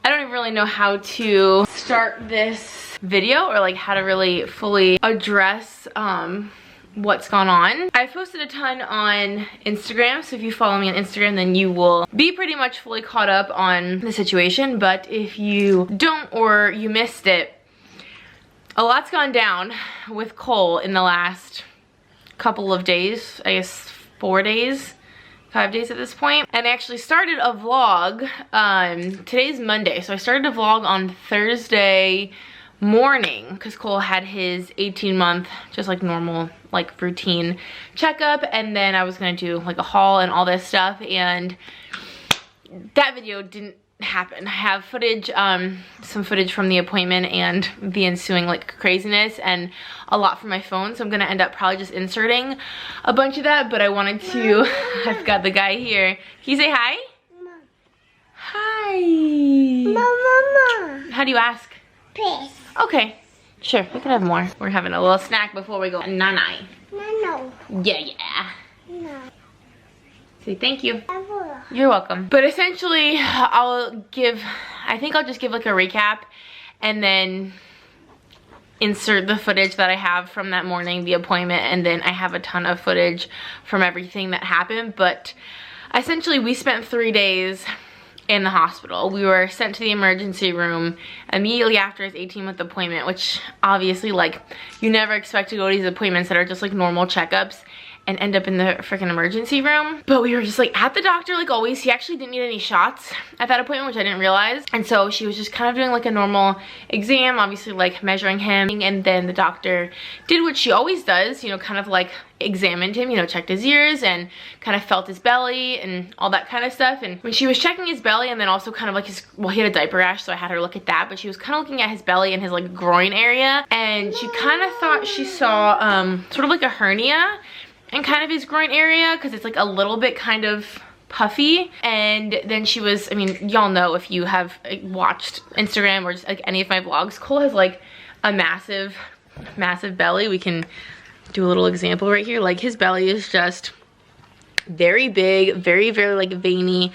I don't even really know how to start this video or like how to really fully address what's gone on. I've posted a ton on Instagram, so if you follow me on Instagram, then you will be pretty much fully caught up on the situation. But if you don't or you missed it, a lot's gone down with Cole in the last couple of days, I guess 4 days, 5 days at this point. And I actually started a vlog, today's Monday, so I started a vlog on Thursday morning because Cole had his 18-month, just like normal, like routine checkup, and then I was gonna do like a haul and all this stuff, and that video didn't happen. I have footage, some footage from the appointment and the ensuing like craziness, and a lot from my phone, so I'm gonna end up probably just inserting a bunch of that, but I wanted to, I've got the guy here. Can you say hi? Mama. Hi. Mama. How do you ask? Please. Okay, sure, we can have more. We're having a little snack before we go night-night. No. Yeah, yeah. No. Say thank you. You're welcome. But essentially, I think I'll just give like a recap and then insert the footage that I have from that morning, the appointment, and then I have a ton of footage from everything that happened. But essentially, we spent 3 days in the hospital. We were sent to the emergency room immediately after his 18-month appointment, which obviously, like, you never expect to go to these appointments that are just like normal checkups and end up in the freaking emergency room. But we were just like at the doctor like always. He actually didn't need any shots at that appointment, which I didn't realize. And so she was just kind of doing like a normal exam, obviously like measuring him. And then the doctor did what she always does, you know, kind of like examined him, you know, checked his ears and kind of felt his belly and all that kind of stuff. And when she was checking his belly and then also kind of like his, well, he had a diaper rash, so I had her look at that, but she was kind of looking at his belly and his like groin area, and she kind of thought she saw sort of like a hernia and kind of his groin area because it's like a little bit kind of puffy. And then she was, I mean, y'all know if you have watched Instagram or just like any of my vlogs, Cole has like a massive belly. We can do a little example right here. Like his belly is just very big, very like veiny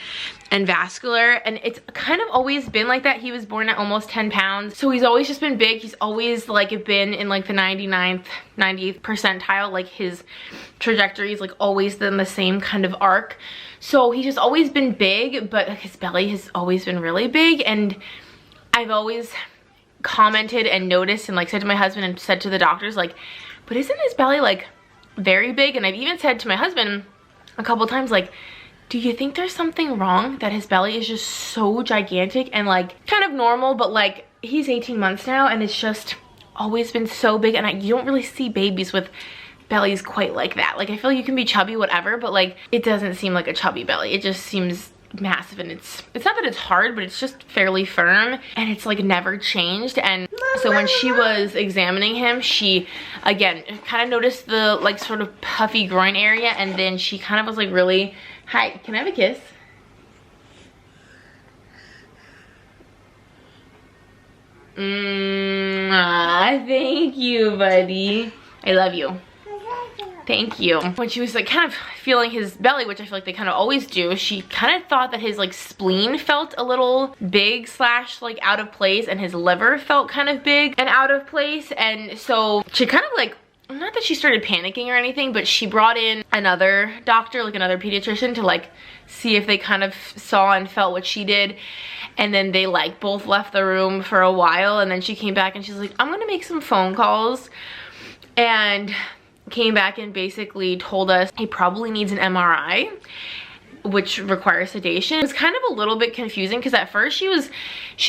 and vascular, and it's kind of always been like that. He was born at almost 10 pounds, so he's always just been big. He's always like been in like the 99th, 90th percentile. Like his trajectory is like always been the same kind of arc, so he's just always been big, but like his belly has always been really big. And I've always commented and noticed and like said to my husband and said to the doctors, like, but isn't his belly like very big? And I've even said to my husband a couple times, like, do you think there's something wrong that his belly is just so gigantic and like kind of normal, but like he's 18 months now and it's just always been so big, and you don't really see babies with bellies quite like that. Like I feel you can be chubby, whatever, but like it doesn't seem like a chubby belly. It just seems massive, and it's not that it's hard, but it's just fairly firm, and it's like never changed. And so when she was examining him, she again kind of noticed the like sort of puffy groin area, and then she kind of was like really, hi, can I have a kiss? Thank you, buddy. I love you. Thank you. When she was like kind of feeling his belly, which I feel like they kind of always do, she kind of thought that his like spleen felt a little big slash like out of place, and his liver felt kind of big and out of place. And so she kind of like, not that she started panicking or anything, but she brought in another doctor, like another pediatrician, to like see if they kind of saw and felt what she did. And then they like both left the room for a while, and then she came back and she's like, I'm gonna make some phone calls, and came back and basically told us he probably needs an MRI, which requires sedation. It was kind of a little bit confusing because at first she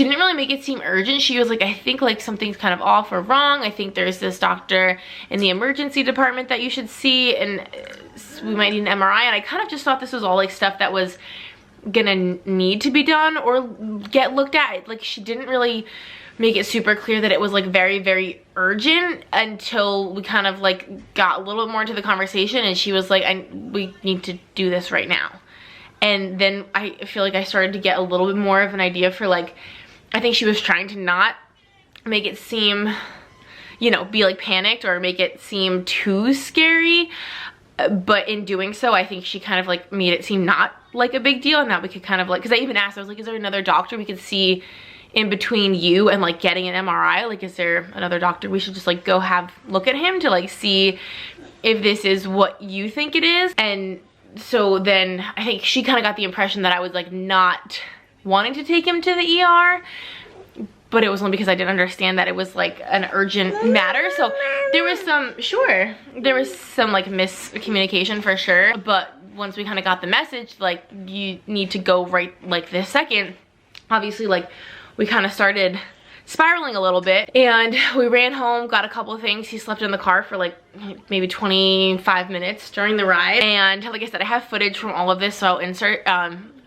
didn't really make it seem urgent. She was like, I think like something's kind of off or wrong. I think there's this doctor in the emergency department that you should see, and we might need an MRI. And I kind of just thought this was all like stuff that was gonna need to be done or get looked at. Like she didn't really make it super clear that it was like very urgent until we kind of like got a little bit more into the conversation, and she was like, we need to do this right now. And then I feel like I started to get a little bit more of an idea for like, I think she was trying to not make it seem, you know, be like panicked or make it seem too scary. but in doing so, I think she kind of like made it seem not like a big deal, and that we could kind of like, because I even asked, I was like, is there another doctor we could see in between you and like getting an MRI? Like, is there another doctor we should just like go have look at him to like see if this is what you think it is? And so then I think she kind of got the impression that I was like not wanting to take him to the ER, but it was only because I didn't understand that it was like an urgent matter. So there was some, sure, there was some like miscommunication for sure, but once we kind of got the message, like, you need to go right like this second, obviously like we kind of started spiraling a little bit, and we ran home, got a couple of things. He slept in the car for like maybe 25 minutes during the ride, and like I said, I have footage from all of this, so I'll insert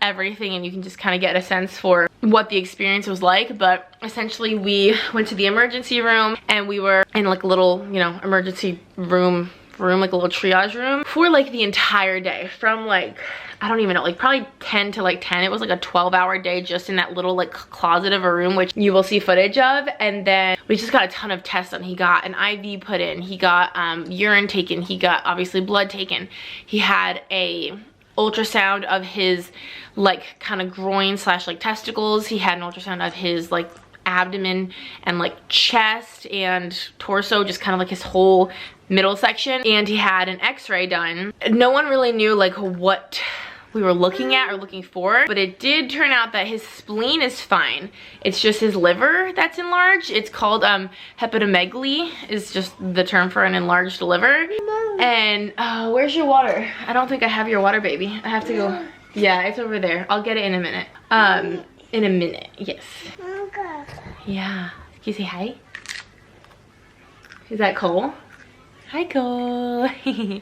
everything and you can just kind of get a sense for what the experience was like. But essentially we went to the emergency room, and we were in like a little, you know, emergency room, like a little triage room for like the entire day, from like, I don't even know, like probably 10 to like 10. It was like a 12-hour day just in that little like closet of a room, which you will see footage of. And then we just got a ton of tests done. He got an IV put in, he got urine taken, he got obviously blood taken, he had a ultrasound of his like kind of groin slash like testicles, he had an ultrasound of his like abdomen and like chest and torso, just kind of like his whole middle section, and he had an x-ray done. No one really knew like what we were looking at or looking for, but it did turn out that his spleen is fine. It's just his liver that's enlarged. It's called hepatomegaly is just the term for an enlarged liver. And where's your water? I don't think I have your water, baby. I have to go. Yeah, it's over there. I'll get it in a minute. In a minute, yes. Yeah. Can you say hi? Is that Cole? Hi, Cole.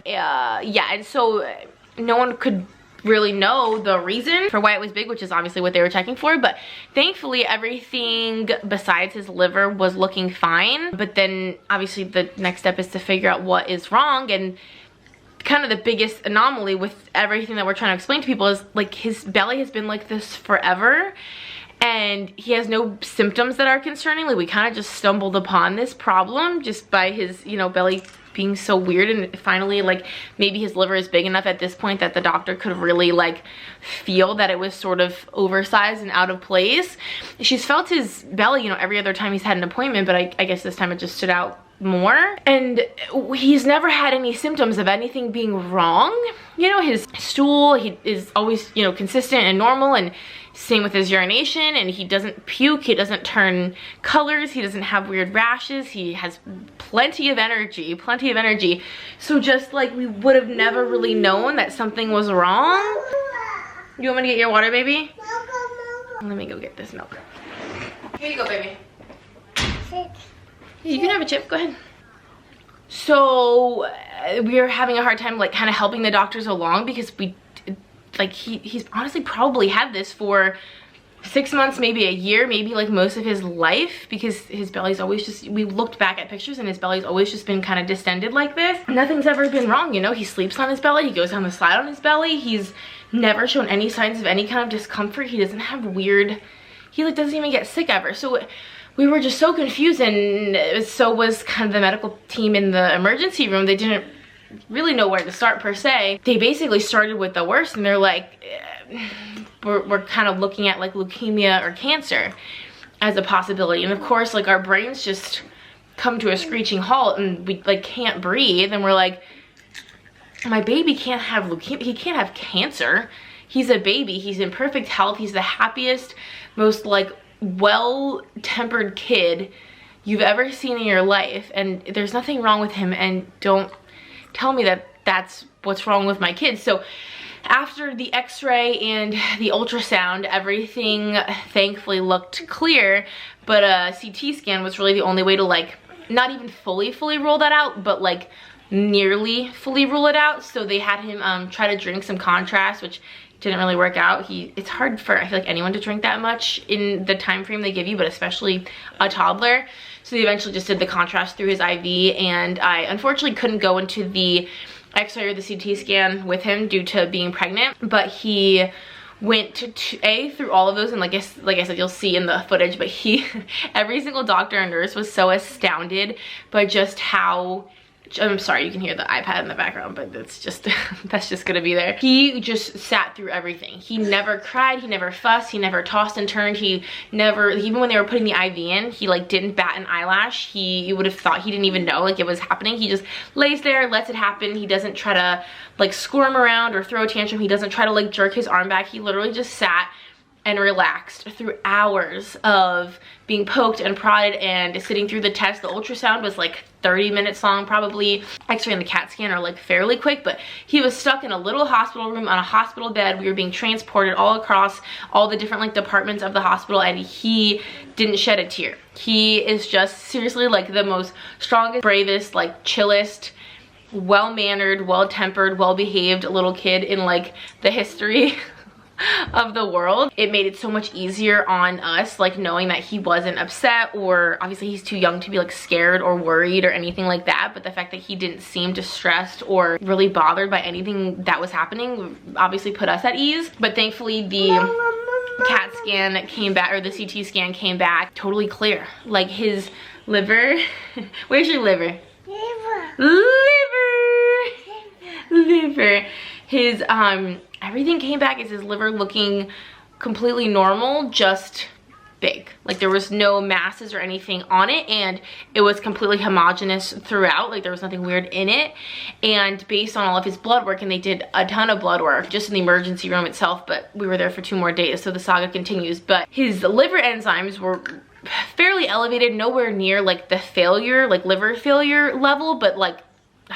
Yeah, and so no one could really know the reason for why it was big, which is obviously what they were checking for, but thankfully everything besides his liver was looking fine. But then obviously the next step is to figure out what is wrong, and kind of the biggest anomaly with everything that we're trying to explain to people is like his belly has been like this forever, and he has no symptoms that are concerning. Like, we kind of just stumbled upon this problem just by his, you know, belly being so weird, and finally like maybe his liver is big enough at this point that the doctor could really like feel that it was sort of oversized and out of place. She's felt his belly, you know, every other time he's had an appointment, but I guess this time it just stood out more. And he's never had any symptoms of anything being wrong. You know, his stool, he is always, you know, consistent and normal, and same with his urination, and he doesn't puke, he doesn't turn colors, he doesn't have weird rashes, he has plenty of energy. So just like we would have never really known that something was wrong. You want me to get your water, baby? Let me go get this milk. Here you go, baby. You can have a chip, go ahead. So we are having a hard time like kind of helping the doctors along, because we like he's honestly probably had this for 6 months, maybe a year, maybe like most of his life, because his belly's always just, we looked back at pictures and his belly's always just been kind of distended like this. Nothing's ever been wrong, you know. He sleeps on his belly, he goes down the slide on his belly, he's never shown any signs of any kind of discomfort, he doesn't have weird, he like doesn't even get sick ever. So we were just so confused, and so was kind of the medical team in the emergency room. They didn't really know where to start per se. They basically started with the worst, and they're like, we're kind of looking at like leukemia or cancer as a possibility. And of course, like our brains just come to a screeching halt, and we like can't breathe, and we're like, my baby can't have leukemia, he can't have cancer. He's a baby, he's in perfect health, he's the happiest, most like well-tempered kid you've ever seen in your life, and there's nothing wrong with him, and don't tell me that that's what's wrong with my kid. So after the x-ray and the ultrasound, everything thankfully looked clear, but a CT scan was really the only way to like not even fully rule that out, but like nearly fully rule it out. So they had him try to drink some contrast, which didn't really work out. It's hard for, I feel like, anyone to drink that much in the time frame they give you, but especially a toddler. So they eventually just did the contrast through his IV, and I unfortunately couldn't go into the x-ray or the CT scan with him due to being pregnant, but he went through all of those, and like I said, you'll see in the footage, but every single doctor and nurse was so astounded by just how I'm sorry, you can hear the iPad in the background, but it's just, that's just gonna be there. He just sat through everything. He never cried, he never fussed, he never tossed and turned, he never, even when they were putting the IV in, he like didn't bat an eyelash. You would have thought he didn't even know like it was happening. He just lays there, lets it happen. He doesn't try to like squirm around or throw a tantrum. He doesn't try to like jerk his arm back. He literally just sat and relaxed through hours of being poked and prodded and sitting through the test. The ultrasound was like 30 minutes long probably. X-ray and the CAT scan are like fairly quick, but he was stuck in a little hospital room on a hospital bed. We were being transported all across all the different like departments of the hospital, and he didn't shed a tear. He is just seriously like the most strongest, bravest, like chillest, well-mannered, well-tempered, well-behaved little kid in like the history of the world. It made it so much easier on us, like knowing that he wasn't upset, or obviously he's too young to be like scared or worried or anything like that, but the fact that he didn't seem distressed or really bothered by anything that was happening obviously put us at ease. But thankfully the CAT scan came back, or the CT scan came back totally clear. Like his liver where's your liver? Liver. His everything came back as his liver looking completely normal, just big. Like there was no masses or anything on it, and it was completely homogeneous throughout. Like there was nothing weird in it. And based on all of his blood work, and they did a ton of blood work just in the emergency room itself, but we were there for 2 more days, so the saga continues. But his liver enzymes were fairly elevated, nowhere near like the failure, like liver failure level, but like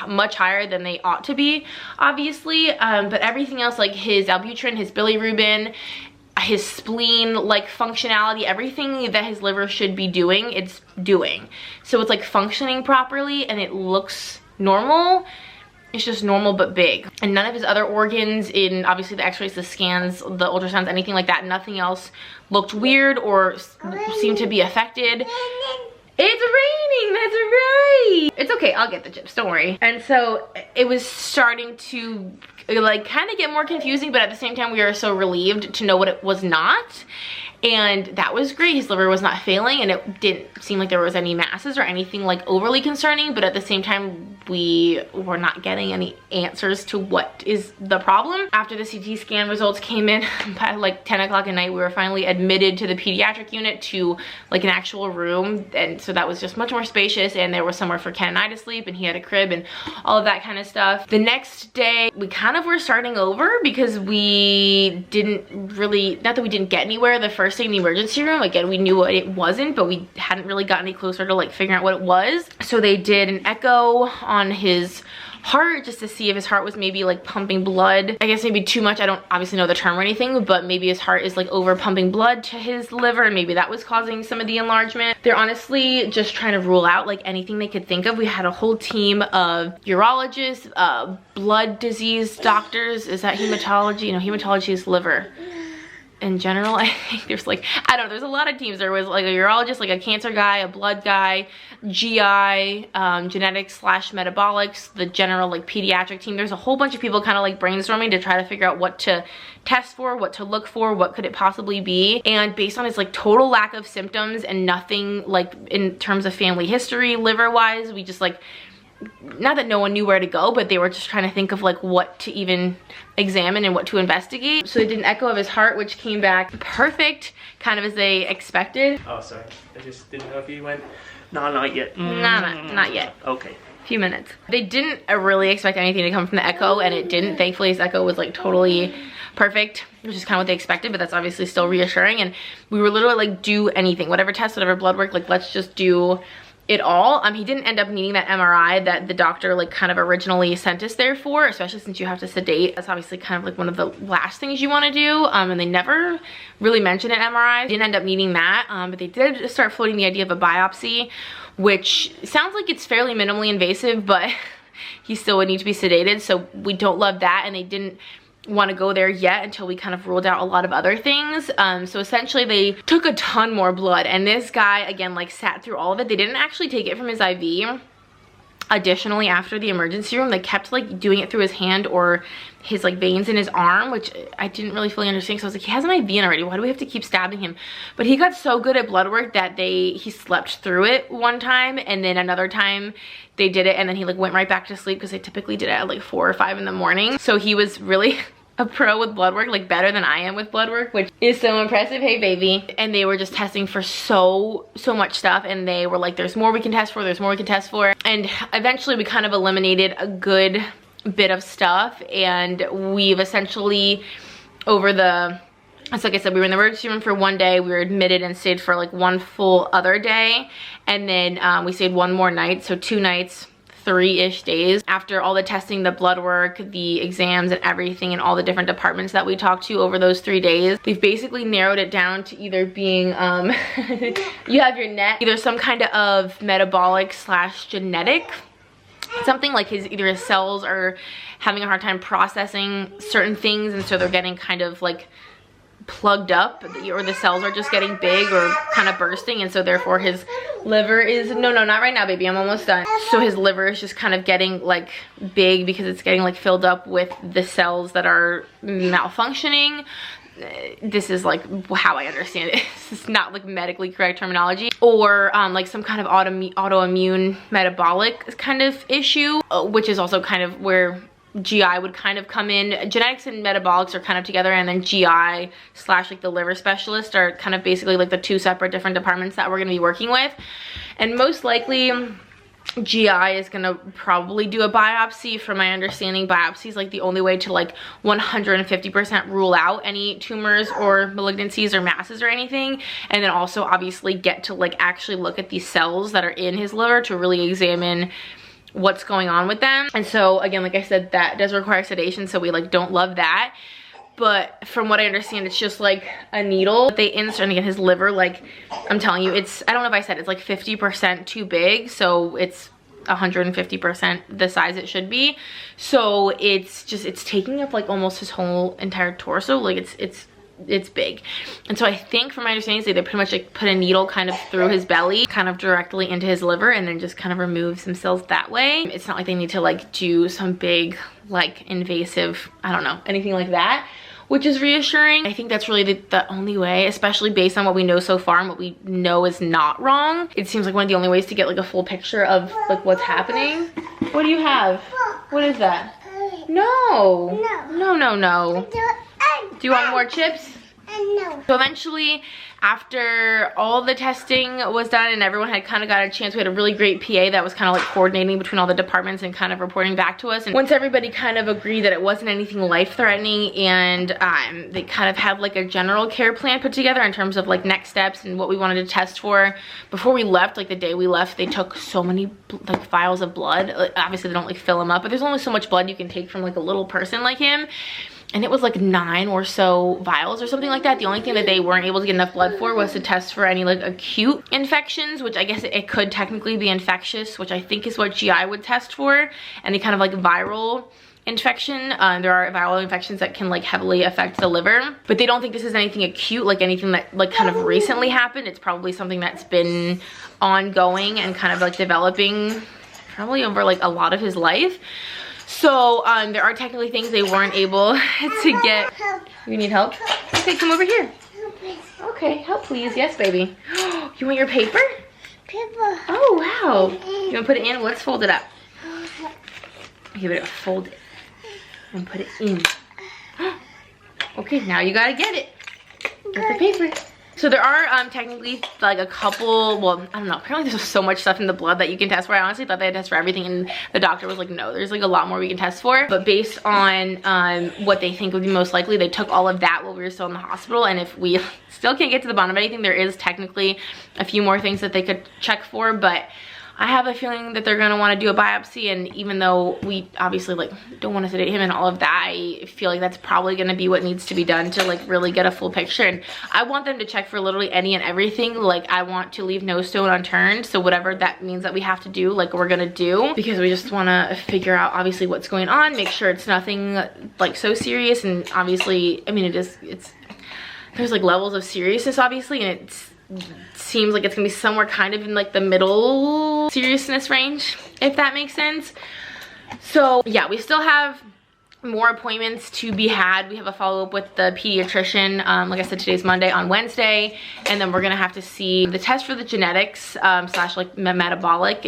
much higher than they ought to be, obviously. But everything else, like his albumin, his bilirubin, his spleen, like functionality, everything that his liver should be doing, it's doing. So it's like functioning properly, and it looks normal. It's just normal but big. And none of his other organs, in obviously the x-rays, the scans, the ultrasounds, anything like that, nothing else looked weird or seemed to be affected. It's raining, that's right. It's okay, I'll get the chips, don't worry. And so it was starting to like kind of get more confusing, but at the same time we were so relieved to know what it was not. And that was great. His liver was not failing, and it didn't seem like there was any masses or anything like overly concerning, but at the same time we were not getting any answers to what is the problem. After the CT scan results came in by like 10 o'clock at night, we were finally admitted to the pediatric unit, to like an actual room, and so that was just much more spacious, and there was somewhere for Ken and I to sleep, and he had a crib and all of that kind of stuff. The next day we kind of were starting over because we didn't really, not that we didn't get anywhere the first day in the emergency room. Again, we knew what it wasn't, but we hadn't really gotten any closer to like figuring out what it was. So they did an echo on his heart just to see if his heart was maybe like pumping blood. I guess maybe too much. I don't obviously know the term or anything, but maybe his heart is like over pumping blood to his liver, and maybe that was causing some of the enlargement. They're honestly just trying to rule out like anything they could think of. We had a whole team of urologists, blood disease doctors. Is that hematology? No, hematology is liver. In general, I think there's like, I don't know, there's a lot of teams. There was like a urologist, like a cancer guy, a blood guy, GI, genetics / metabolics, the general like pediatric team. There's a whole bunch of people kind of like brainstorming to try to figure out what to test for, what to look for, what could it possibly be. And based on his like total lack of symptoms and nothing like in terms of family history liver wise, we just like, not that no one knew where to go, but they were just trying to think of like what to even examine and what to investigate. So they did an echo of his heart, which came back perfect, kind of as they expected. Oh, sorry. I just didn't know if you went, no, not yet. Not yet. Okay. Few minutes. They didn't really expect anything to come from the echo, and it didn't. Thankfully, his echo was like totally perfect, which is kind of what they expected, but that's obviously still reassuring. And we were literally like, do anything, whatever test, whatever blood work, like let's just do it all. He didn't end up needing that MRI that the doctor like kind of originally sent us there for, especially since you have to sedate. That's obviously kind of like one of the last things you want to do, and they never really mentioned an MRI. Didn't end up needing that, but they did start floating the idea of a biopsy, which sounds like it's fairly minimally invasive, but he still would need to be sedated, so we don't love that. And they didn't want to go there yet until we kind of ruled out a lot of other things. So essentially they took a ton more blood, and this guy again like sat through all of it. They didn't actually take it from his IV. additionally after the emergency room. They kept like doing it through his hand or his like veins in his arm, which I didn't really fully understand. So I was like, he has an IV in already, why do we have to keep stabbing him? But he got so good at blood work that he slept through it one time, and then another time they did it and then he like went right back to sleep, because they typically did it at like 4 or 5 in the morning. So he was really a pro with blood work, like better than I am with blood work, which is so impressive. Hey baby. And they were just testing for so much stuff, and they were like, there's more we can test for, there's more we can test for. And eventually we kind of eliminated a good bit of stuff, and we've essentially over the, it's like I said, we were in the emergency room for 1 day, we were admitted and stayed for like 1 full other day, and then we stayed 1 more night, so 2 nights, 3-ish days. After all the testing, the blood work, the exams and everything, and all the different departments that we talked to over those 3 days, they've basically narrowed it down to either being you have your net, either some kind of metabolic / genetic, something like either his cells are having a hard time processing certain things, and so they're getting kind of like plugged up, or the cells are just getting big or kind of bursting, and so therefore his liver is, no not right now baby, I'm almost done. So his liver is just kind of getting like big because it's getting like filled up with the cells that are malfunctioning. This is like how I understand it. It's not like medically correct terminology. Or like some kind of autoimmune metabolic kind of issue, which is also kind of where GI would kind of come in. Genetics and metabolics are kind of together, and then GI / like the liver specialist are kind of basically like the 2 separate different departments that we're going to be working with. And most likely GI is gonna probably do a biopsy. From my understanding, biopsy is like the only way to like 150% rule out any tumors or malignancies or masses or anything, and then also obviously get to like actually look at these cells that are in his liver to really examine what's going on with them. And so again, like I said, that does require sedation, so we like don't love that. But from what I understand, it's just like a needle they insert, and again, his liver, like I'm telling you, it's, I don't know if I said, it's like 50% too big, so it's 150% the size it should be. So it's taking up like almost his whole entire torso. Like it's big. And so I think from my understanding, they pretty much like put a needle kind of through his belly, kind of directly into his liver, and then just kind of remove some cells that way. It's not like they need to like do some big like invasive, I don't know, anything like that, which is reassuring. I think that's really the only way, especially based on what we know so far and what we know is not wrong. It seems like one of the only ways to get like a full picture of like what's happening. What do you have? What is that? No. No. Do you want more chips? No. So eventually, after all the testing was done and everyone had kind of got a chance, we had a really great PA that was kind of like coordinating between all the departments and kind of reporting back to us. And once everybody kind of agreed that it wasn't anything life-threatening, and they kind of had like a general care plan put together in terms of like next steps and what we wanted to test for. Before we left, like the day we left, they took so many like vials of blood. Obviously they don't like fill them up, but there's only so much blood you can take from like a little person like him. And it was like 9 or so vials or something like that. The only thing that they weren't able to get enough blood for was to test for any like acute infections, which I guess it could technically be infectious, which I think is what GI would test for. Any kind of like viral infection. There are viral infections that can like heavily affect the liver, but they don't think this is anything acute, like anything that like kind of recently happened. It's probably something that's been ongoing and kind of like developing probably over like a lot of his life. So there are technically things they weren't able to get. You need help? Okay, come over here. Okay, help please. Yes, baby. You want your paper? Paper. Oh, wow. You want to put it in? Let's fold it up. Give it a fold it and put it in. Okay, now you gotta get it. Get the paper. So there are technically like a couple, well, I don't know, apparently there's so much stuff in the blood that you can test for. I honestly thought they had test for everything, and the doctor was like, no, there's like a lot more we can test for. But based on what they think would be most likely, they took all of that while we were still in the hospital, and if we still can't get to the bottom of anything, there is technically a few more things that they could check for. But I have a feeling that they're gonna wanna do a biopsy, and even though we obviously like don't wanna sedate him and all of that, I feel like that's probably gonna be what needs to be done to like really get a full picture. And I want them to check for literally any and everything. Like I want to leave no stone unturned. So whatever that means that we have to do, like we're gonna do, because we just wanna figure out obviously what's going on, make sure it's nothing like so serious. And obviously, I mean, it's there's like levels of seriousness obviously, and seems like it's gonna be somewhere kind of in like the middle seriousness range, if that makes sense. So yeah, we still have more appointments to be had. We have a follow-up with the pediatrician, like I said, today's Monday, on Wednesday, and then we're gonna have to see the test for the genetics slash like metabolic.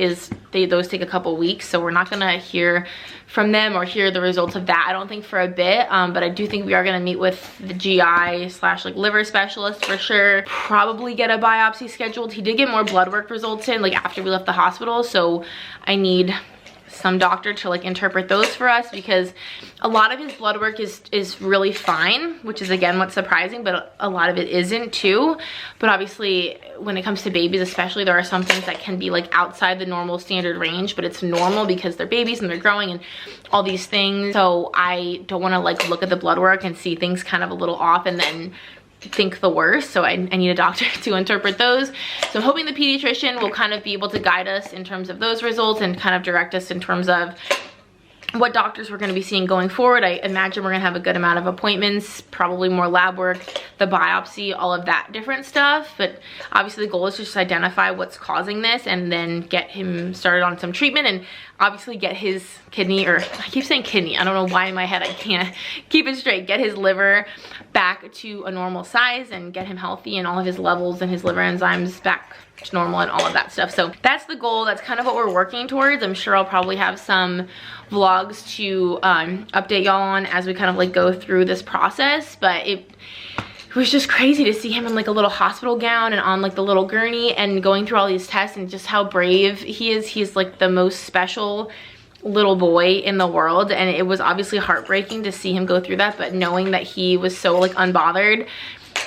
Those take a couple weeks, so we're not gonna hear from them or hear the results of that, I don't think, for a bit, but I do think we are gonna meet with the GI slash like liver specialist for sure. Probably get a biopsy scheduled. He did get more blood work results in like after we left the hospital, so I need some doctor to like interpret those for us, because a lot of his blood work is really fine, which is again what's surprising, but a lot of it isn't too. But obviously when it comes to babies especially, there are some things that can be like outside the normal standard range, but it's normal because they're babies and they're growing and all these things. So I don't want to like look at the blood work and see things kind of a little off and then think the worst. So I need a doctor to interpret those. So I'm hoping the pediatrician will kind of be able to guide us in terms of those results and kind of direct us in terms of what doctors we're going to be seeing going forward. I imagine we're going to have a good amount of appointments, probably more lab work, the biopsy, all of that different stuff. But obviously the goal is just to identify what's causing this and then get him started on some treatment, and obviously get his kidney, or I keep saying kidney, I don't know why in my head I can't keep it straight, get his liver back to a normal size and get him healthy and all of his levels and his liver enzymes back to normal and all of that stuff. So that's the goal. That's kind of what we're working towards. I'm sure I'll probably have some vlogs to update y'all on as we kind of like go through this process. But it was just crazy to see him in like a little hospital gown and on like the little gurney and going through all these tests, and just how brave he is. He's like the most special little boy in the world, and it was obviously heartbreaking to see him go through that, but knowing that he was so like unbothered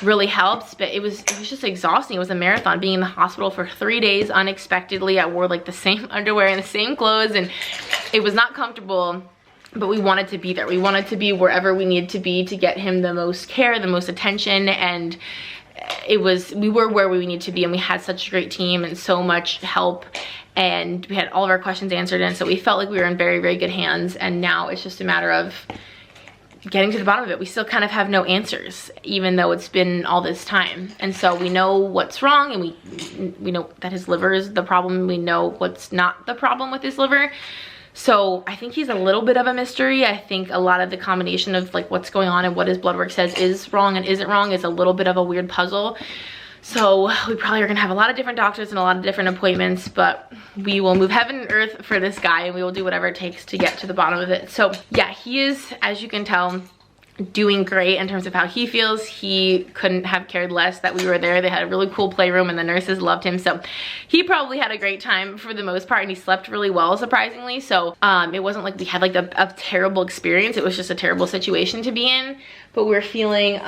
really helped. But it was just exhausting. It was a marathon, being in the hospital for 3 days unexpectedly. I wore like the same underwear and the same clothes, and it was not comfortable, but we wanted to be there. We wanted to be wherever we needed to be to get him the most care, the most attention, and we were where we needed to be, and we had such a great team and so much help, and we had all of our questions answered, and so we felt like we were in very, very good hands. And now it's just a matter of getting to the bottom of it. We still kind of have no answers, even though it's been all this time. And so we know what's wrong, and we know that his liver is the problem. We know what's not the problem with his liver. So I think he's a little bit of a mystery. I think a lot of the combination of like what's going on and what his blood work says is wrong and isn't wrong is a little bit of a weird puzzle. So we probably are gonna have a lot of different doctors and a lot of different appointments, but we will move heaven and earth for this guy, and we will do whatever it takes to get to the bottom of it. So yeah, he is, as you can tell, doing great in terms of how he feels. He couldn't have cared less that we were there. They had a really cool playroom and the nurses loved him, so he probably had a great time for the most part, and he slept really well, surprisingly. So it wasn't like we had like a terrible experience. It was just a terrible situation to be in, but we're feeling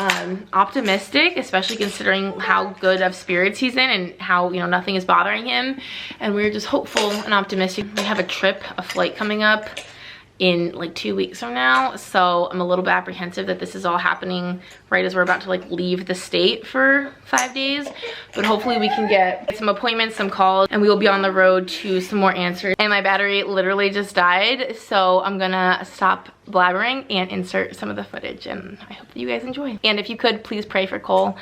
optimistic, especially considering how good of spirits he's in and how, you know, nothing is bothering him, and we're just hopeful and optimistic. We have a flight coming up in like 2 weeks from now, so I'm a little bit apprehensive that this is all happening right as we're about to like leave the state for 5 days. But hopefully we can get some appointments, some calls, and we will be on the road to some more answers. And my battery literally just died, so I'm gonna stop blabbering and insert some of the footage, and I hope that you guys enjoy. And if you could, please pray for Cole.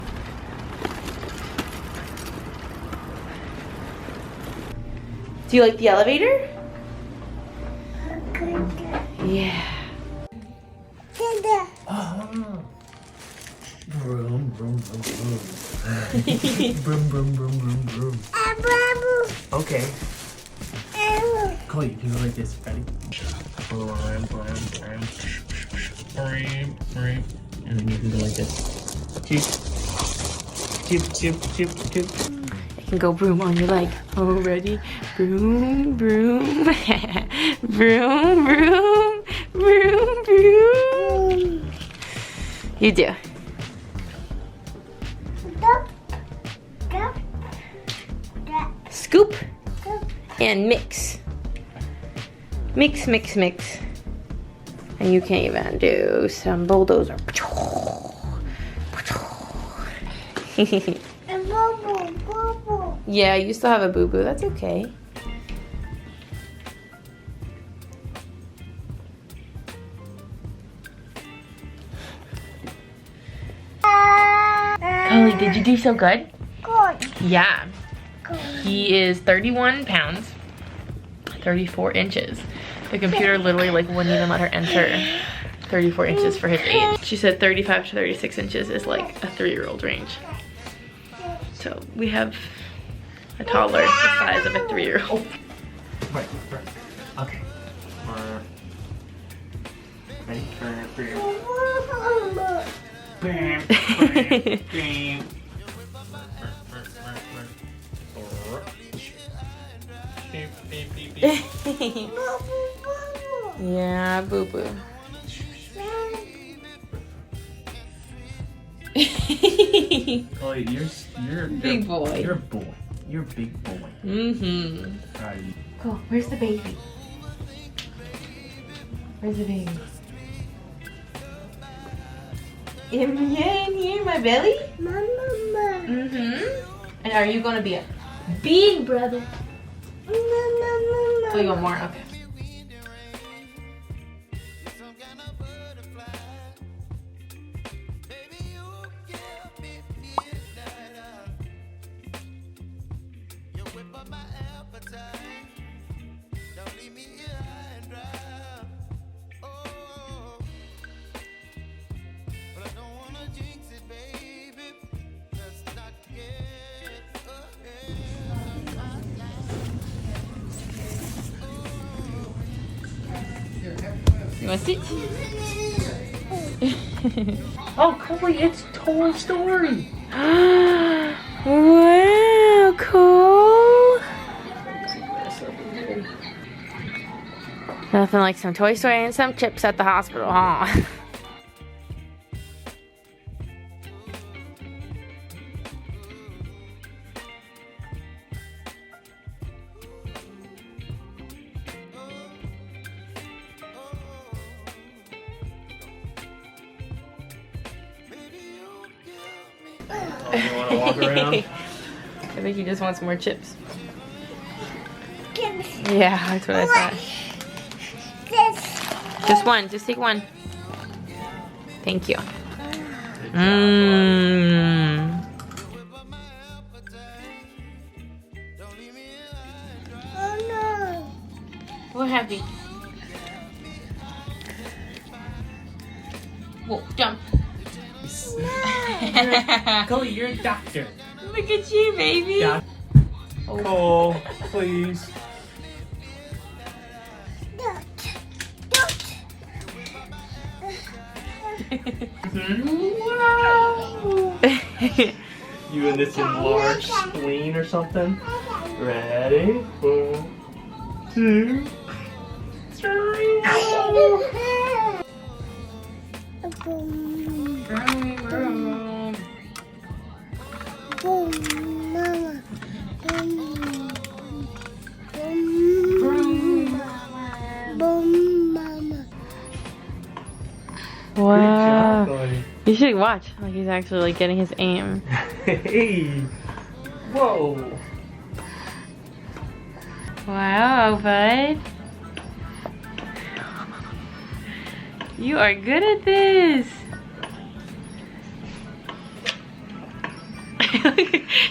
Do you like the elevator? Yeah. Broom, broom, broom, broom. Broom, broom, broom, broom, broom. Okay. Cole, you can go like this. Ready? And then you can go like this. Chip, chip, chip, chip, chip. You can go broom on your leg. Oh, ready? Broom, broom. Broom, broom. Broom, broom. You do. Scoop and mix. Mix, mix, mix. And you can even do some bulldozer. Yeah, you still have a boo-boo. That's okay. Coley, did you do so good? Yeah. He is 31 pounds, 34 inches. The computer literally like wouldn't even let her enter 34 inches for his age. She said 35 to 36 inches is like a 3-year-old range. So we have a toddler the size of a 3-year-old. Right. Okay. Ready? Yeah, boo boo. Chloe, you're big boy. You're a boy. You're a big boy. Mm-hmm. Cool. Where's the baby? Where's the baby? In here, my belly? Mama. Mm-hmm. And are you gonna be a big brother? Oh, you want more? Okay. You want to sit? Oh, Chloe, it's Toy Story. Wow, cool. Nothing like some Toy Story and some chips at the hospital, huh? Oh, you want to walk around? I think he just wants more chips. Yeah, that's what I thought. Just one. Just take one. Thank you. Mmm. Oh no. We're happy. Whoa, jump. Chloe, you're a doctor. Look at you, baby. Doc. Oh, please. Wow. You and this enlarged spleen or something? Ready? 1, 2, 3. Boom, mama. Boom. Boom, mama. Wow. Good job, buddy. You should watch. Like he's actually like getting his aim. Hey. Whoa. Wow, bud. You are good at this.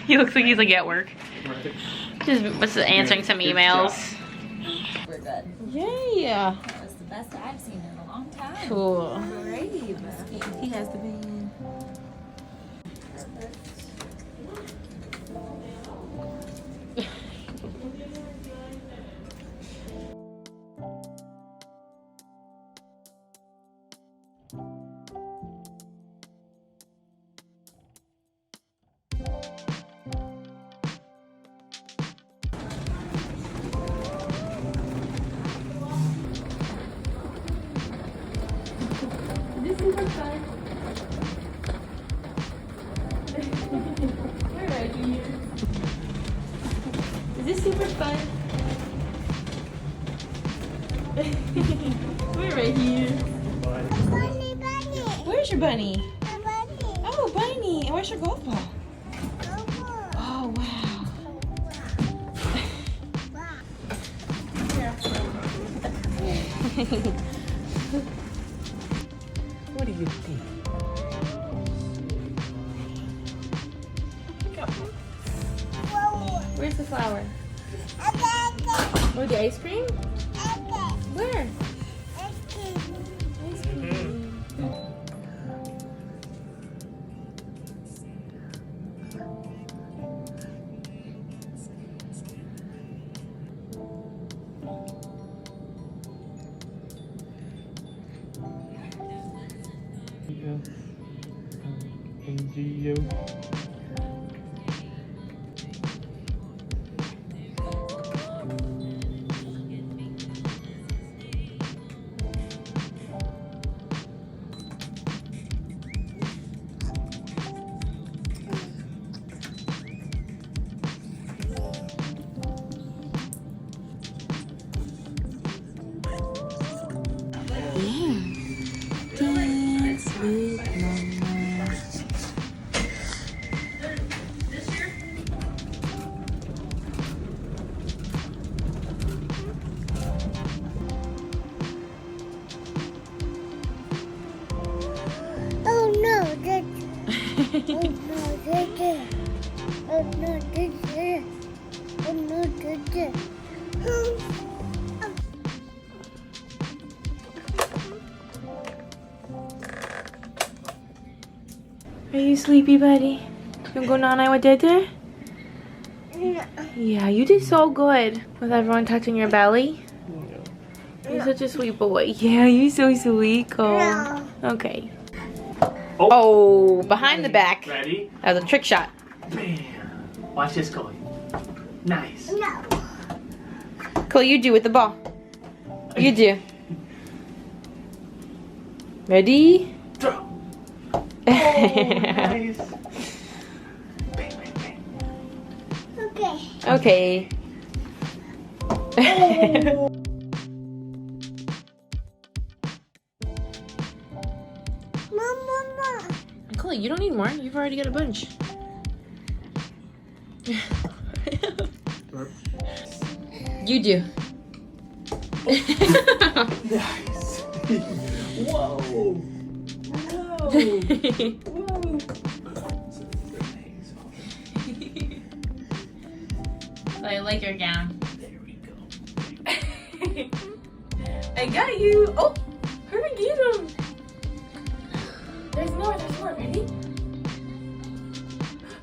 He looks like he's like at work. Just answering some emails. We're good. Yeah. That was the best I've seen in a long time. Cool. Brave. He has the baby. This is super fun. We're right here. Is this super fun? We're right here. Bunny, bunny. Where's your bunny? Bunny. Oh, bunny. And where's your golf ball? Oh, Oh, wow. What do you think? Where's the flower? Oh, the ice cream? Where? Ice cream. Dance with mama. Oh no, that's oh no, that's oh no, that's oh no, that's Are you sleepy, buddy? You wanna go nana with Dede? no. Yeah, you did so good with everyone touching your belly. You're such a sweet boy. Yeah, you're so sweet, Cole. No. Okay. Oh, behind the back. Ready? That was a trick shot. Bam. Watch this, Chloe. Nice. No. Cole, you do with the ball. You do. Ready? Throw. Oh, nice. Bang, bang, bang. Okay. Okay. Mama. Chloe, you don't need more. You've already got a bunch. You do. Nice. Whoa. Whoa. I like your gown. There we go. I got you. Oh, hurry, get him. There's more. Ready?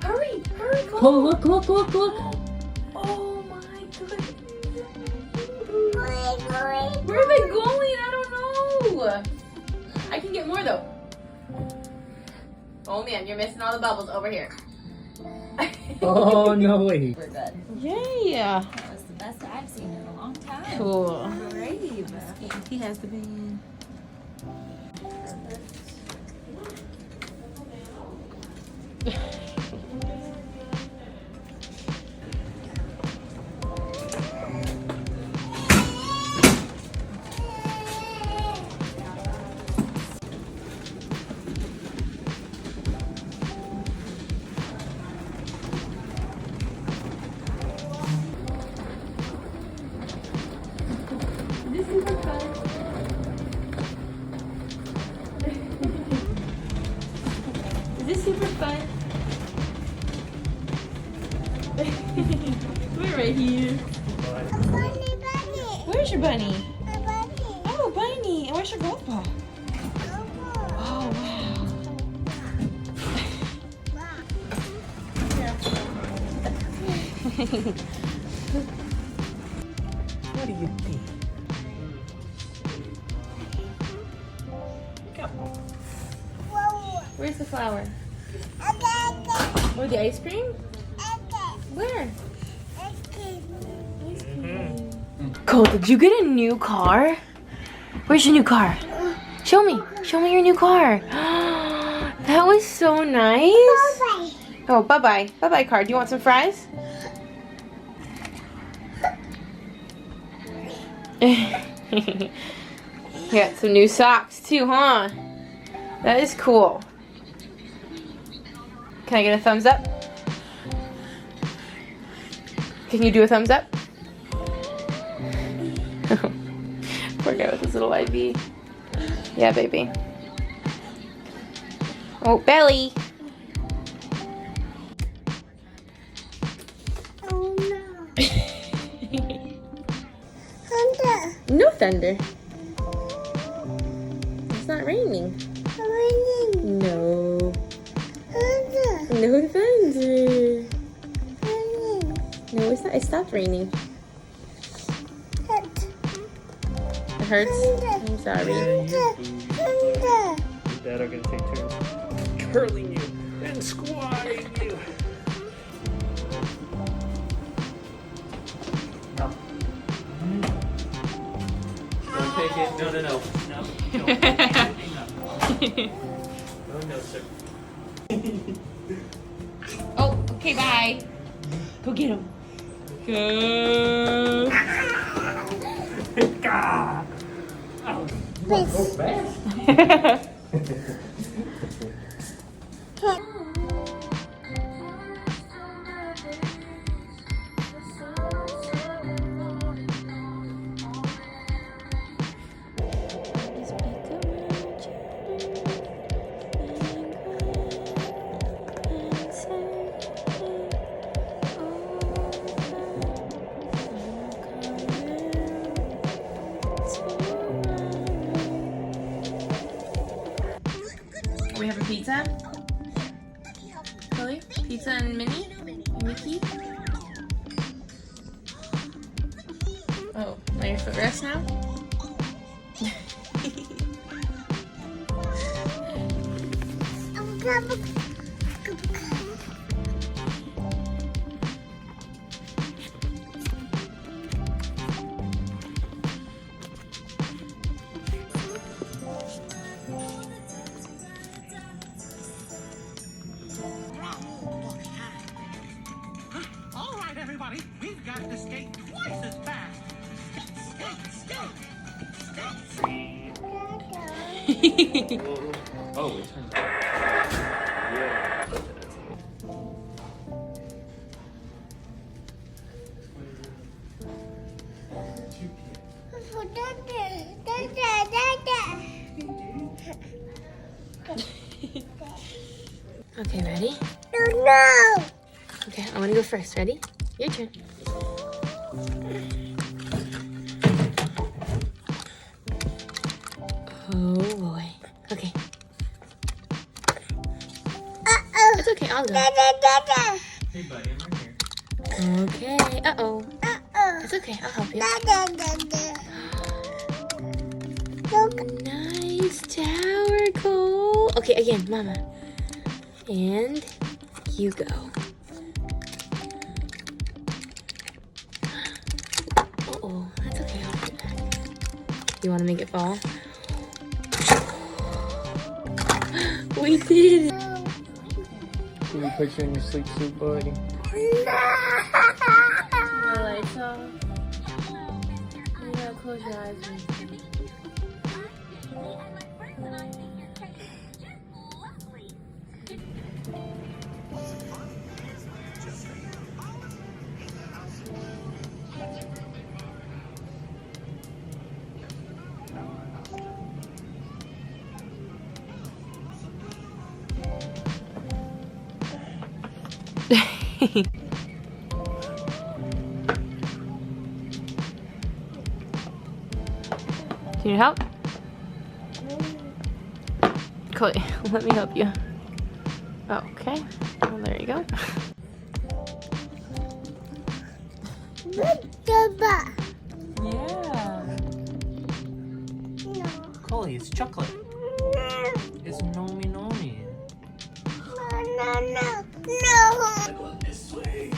Hurry, Cole. Oh, look. Oh my goodness. Going. Where are they going? I don't know. I can get more though. Oh man, you're missing all the bubbles over here. Oh, no way. We're good. Yeah. That was the best I've seen in a long time. Cool. Brave. He has the band. Is this super fun? We're right here. Bunny. Where's your bunny? A bunny. Oh, bunny. And where's your golf ball? Oh, wow. What do you think? Whoa. Where's the flower? Okay. Oh, the ice cream? Okay. Where? Okay. Cole, did you get a new car? Where's your new car? Show me. Show me your new car. That was so nice. Bye. Oh, bye-bye. Bye-bye car. Do you want some fries? You got some new socks too, huh? That is cool. Can I get a thumbs up? Can you do a thumbs up? Poor guy with his little IV. Yeah, baby. Oh, belly. Oh no. thunder. It's not raining. No. No thunder. No, it's not. It stopped raining. It hurts? I'm sorry. Dad are gonna take turns curling you and squatting you. No. Don't take it. No. No. Don't take anything up. Oh no, sir. Oh, okay, bye. Go get him. Go. Go fast. Are we having pizza? Chloe? Pizza and Minnie? Mickey? Oh, are your foot rest now? All right, everybody, we've got to skate twice as fast. Skate. Oh, it turns out. Okay, ready? No. Okay, I'm gonna go first. Ready? Your turn. Oh boy. Okay. It's okay, I'll go. Hey, buddy, I'm right here. Okay. Uh-oh. It's okay, I'll help you. Nice tower, Cole. Okay, again, Mama. And you go. Uh-oh, that's okay, I'll do that. You want to make it fall? We did it. Can we put you in your sleep suit, buddy? The lights off. You gotta close your eyes. Do you need help? Chloe, let me help you. Okay, well, there you go. Yeah. Chloe, it's chocolate. It's nomi nomi. No. This way.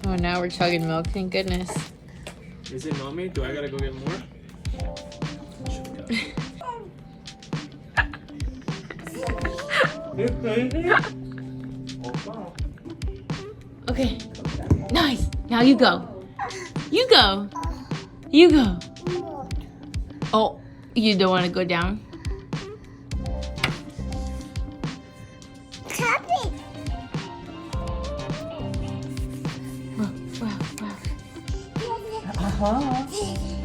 Oh, now we're chugging milk. Thank goodness. Is it mommy? Do I gotta go get more? Okay. Nice. Now you go. You go. You go. Oh, you don't want to go down? Wow.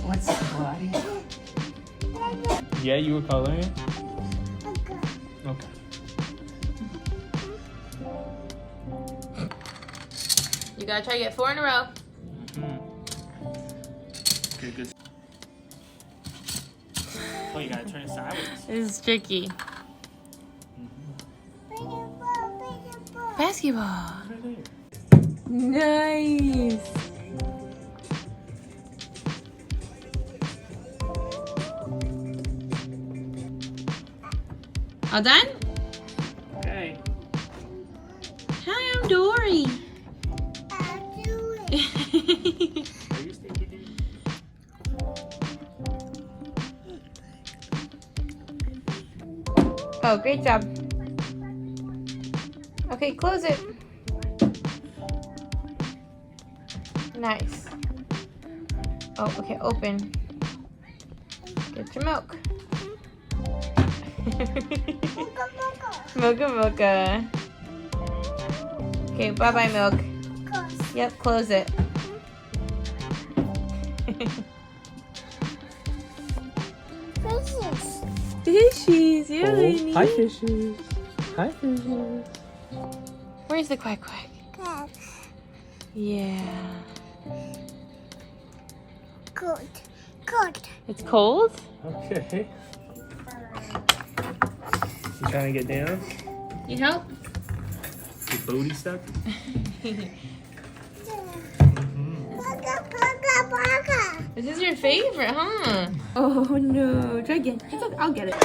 What's what? Yeah, you were coloring? Okay. You gotta try to get 4 in a row. Okay, good. Oh, you gotta turn it sideways. This is tricky. Basketball. Nice. All done? Okay. Hi, I'm Dory. Are you stinky dude? Oh, great job. Okay, close it. Nice. Oh, okay, open. Get your milk. Mocha mocha. Okay, bye-bye milk. Yep, close it. Fishies, yeah. Oh, hi fishes. Hi fishes. Where's the quack quack? Yeah. Good. It's cold? Okay. You trying to get down? Need help? Your booty stuck? This is your favorite, huh? Oh no. Try again. It's okay. I'll get it.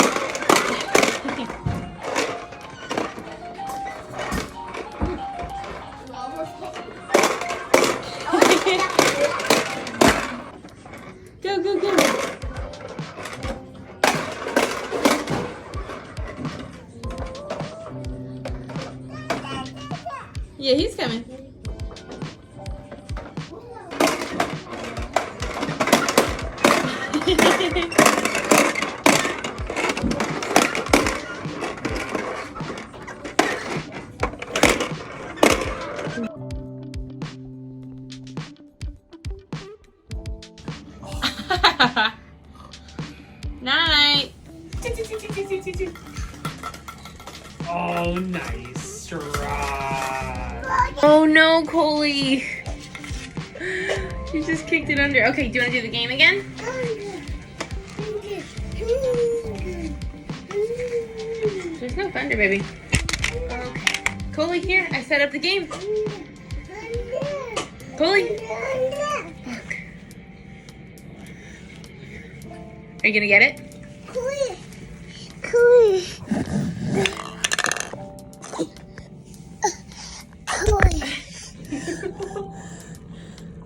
Go, go, go. Yeah, he's coming. Night. Oh, nice try. Oh no, Coley. You just kicked it under. Okay, do you want to do the game again? There's no thunder, baby. Okay. Coley, here. I set up the game. Coley. Look. Are you going to get it?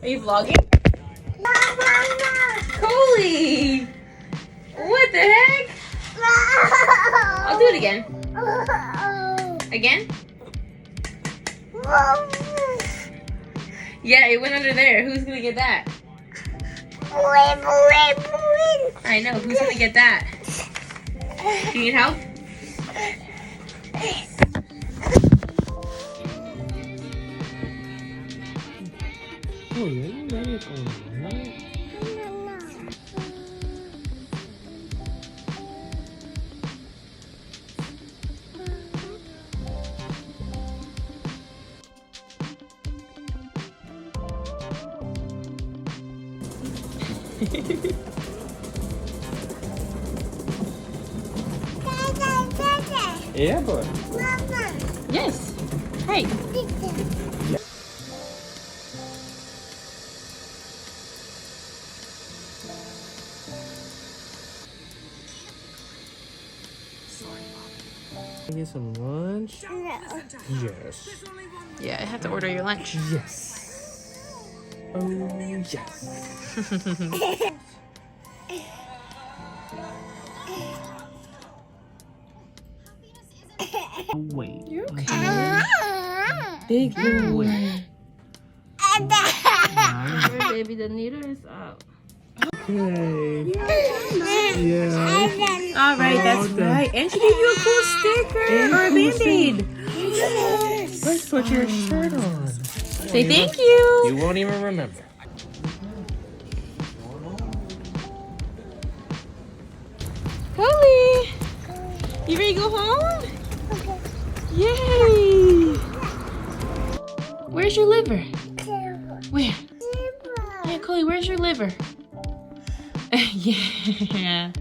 Are you vlogging? Coley! What the heck? I'll do it again. Again? Yeah, it went under there. Who's gonna get that? I know. Who's gonna get that? Do you need help? Oh, yeah, you ready for it, right? Yeah, boy. Yes. Hey. Get some lunch? No. Yes. Yeah, I have to order your lunch. Yes. Oh, yes. Wait. You're okay. Big wait. Baby, the needle is up. Okay. Yeah. All right, that's right. And she gave you a cool sticker or a Band-Aid. Let's put your shirt on. Say thank you. You won't even remember. Chloe, you ready to go home? Yay! Where's your liver? Where? Yeah, Chloe, where's your liver? Yeah.